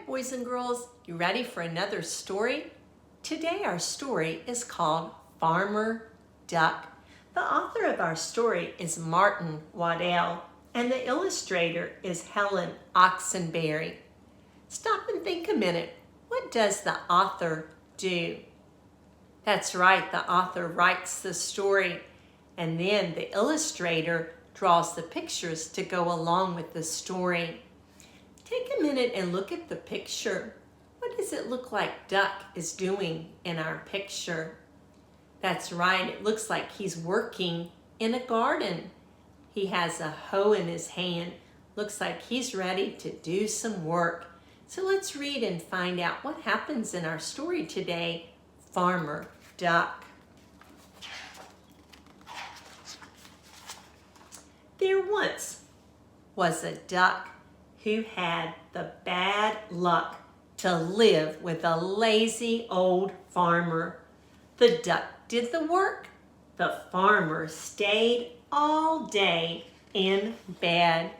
right, boys and girls, you ready for another story? Today our story is called Farmer Duck. The author of our story is Martin Waddell, and the illustrator is Helen Oxenberry. Stop and think a minute. What does the author do? That's right, the author writes the story, and then the illustrator draws the pictures to go along with the story. Take a minute and look at the picture. What does it look like Duck is doing in our picture? That's right, it looks like he's working in a garden. He has a hoe in his hand. Looks like he's ready to do some work. So let's read and find out what happens in our story today, Farmer Duck. There once was a duck who had the bad luck to live with a lazy old farmer. The duck did the work. The farmer stayed all day in bed.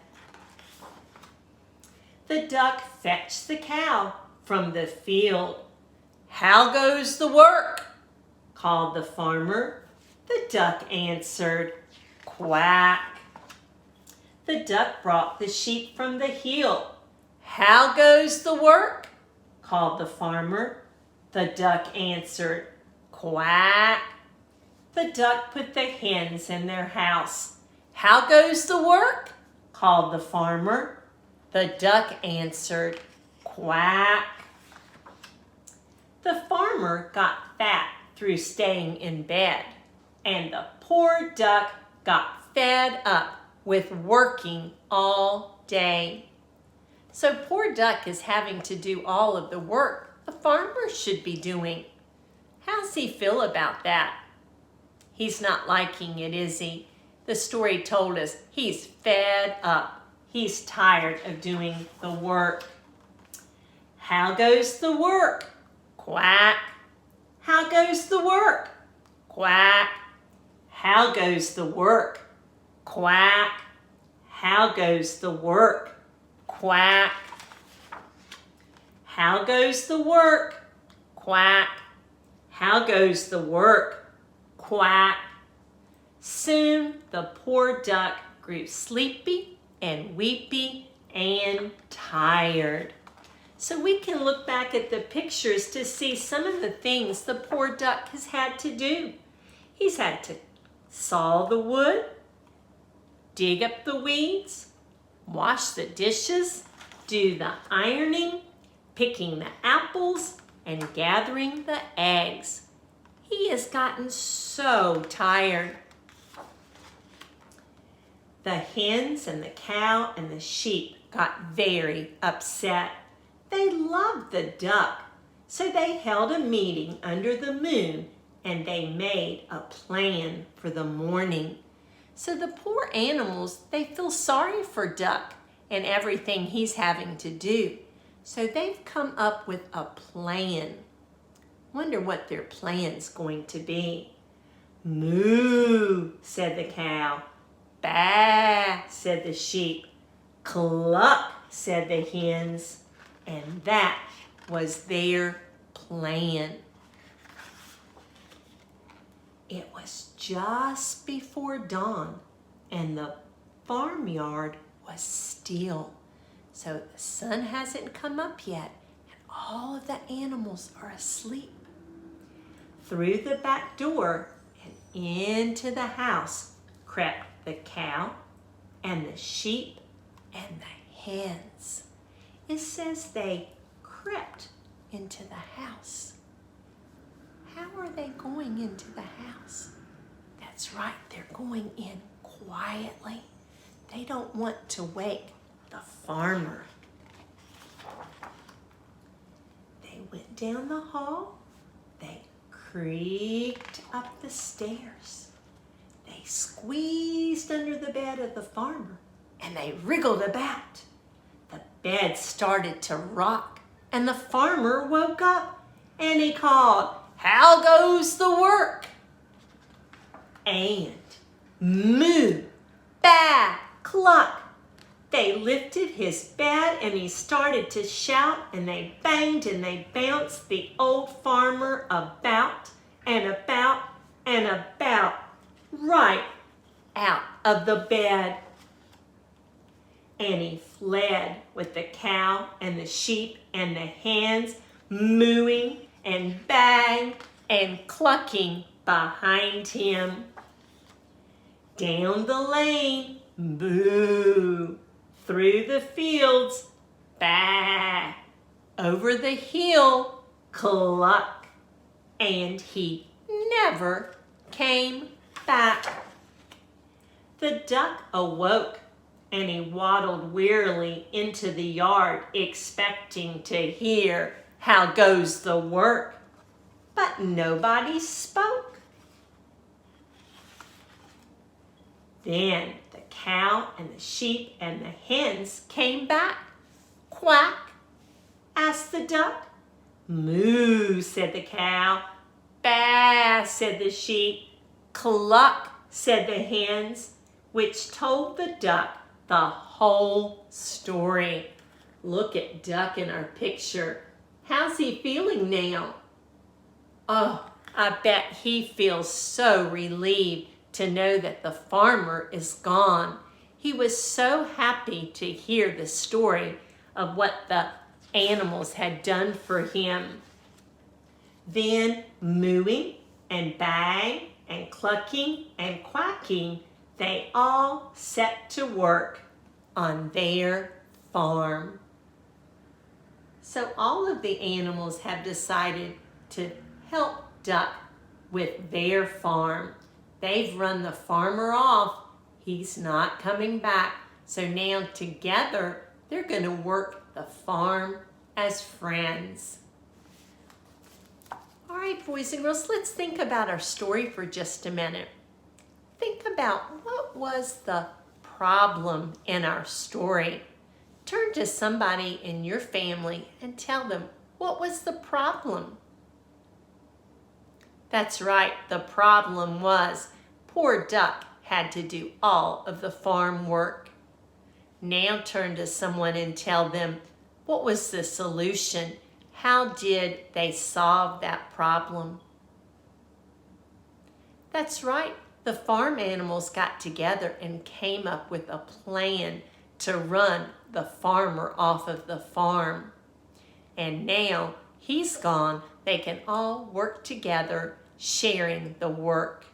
The duck fetched the cow from the field. "How goes the work?" called the farmer. The duck answered, "Quack." The duck brought the sheep from the hill. "How goes the work?" called the farmer. The duck answered, "Quack." The duck put the hens in their house. "How goes the work?" called the farmer. The duck answered, "Quack." The farmer got fat through staying in bed, and the poor duck got fed up with working all day. So poor duck is having to do all of the work the farmer should be doing. How's he feel about that? He's not liking it, is he? The story told us he's fed up. He's tired of doing the work. "How goes the work?" "Quack." "How goes the work?" "Quack." "How goes the work?" "Quack." "How goes the work?" "Quack." "How goes the work?" "Quack." "How goes the work?" "Quack." Soon the poor duck grew sleepy and weepy and tired. So we can look back at the pictures to see some of the things the poor duck has had to do. He's had to saw the wood, dig up the weeds, wash the dishes, do the ironing, picking the apples, and gathering the eggs. He has gotten so tired. The hens and the cow and the sheep got very upset. They loved the duck, so they held a meeting under the moon and they made a plan for the morning. So the poor animals, they feel sorry for Duck and everything he's having to do. So they've come up with a plan. Wonder what their plan's going to be. "Moo," said the cow. "Baa," said the sheep. "Cluck," said the hens. And that was their plan. It was just before dawn, and the farmyard was still. So the sun hasn't come up yet, and all of the animals are asleep. Through the back door and into the house crept the cow and the sheep and the hens. It says they crept into the house. How are they going into the house? That's right, they're going in quietly. They don't want to wake the farmer. They went down the hall. They creaked up the stairs. They squeezed under the bed of the farmer and they wriggled about. The bed started to rock and the farmer woke up and he called, "How goes the work?" And moo, baa, cluck, They lifted his bed and he started to shout, and they banged and they bounced the old farmer about and about and about, right out of the bed. And he fled with the cow and the sheep and the hens mooing and bang and clucking behind him. Down the lane, boo. Through the fields, baa. Over the hill, cluck. And he never came back. The duck awoke and he waddled wearily into the yard, expecting to hear how goes the work. But nobody spoke. Then the cow and the sheep and the hens came back. Quack, asked the duck. Moo, said the cow. Baa, said the sheep. Cluck, said the hens, which told the duck the whole story. Look at Duck in our picture. How's he feeling now? Oh, I bet he feels so relieved to know that the farmer is gone. He was so happy to hear the story of what the animals had done for him. Then mooing and bang and clucking and quacking, they all set to work on their farm. So all of the animals have decided to help Duck with their farm. They've run the farmer off. He's not coming back. So now together, they're going to work the farm as friends. All right, boys and girls, let's think about our story for just a minute. Think about what was the problem in our story. Turn to somebody in your family and tell them, what was the problem? That's right, the problem was poor Duck had to do all of the farm work. Now turn to someone and tell them, what was the solution? How did they solve that problem? That's right, the farm animals got together and came up with a plan to run the farmer off of the farm. And now he's gone, they can all work together, sharing the work.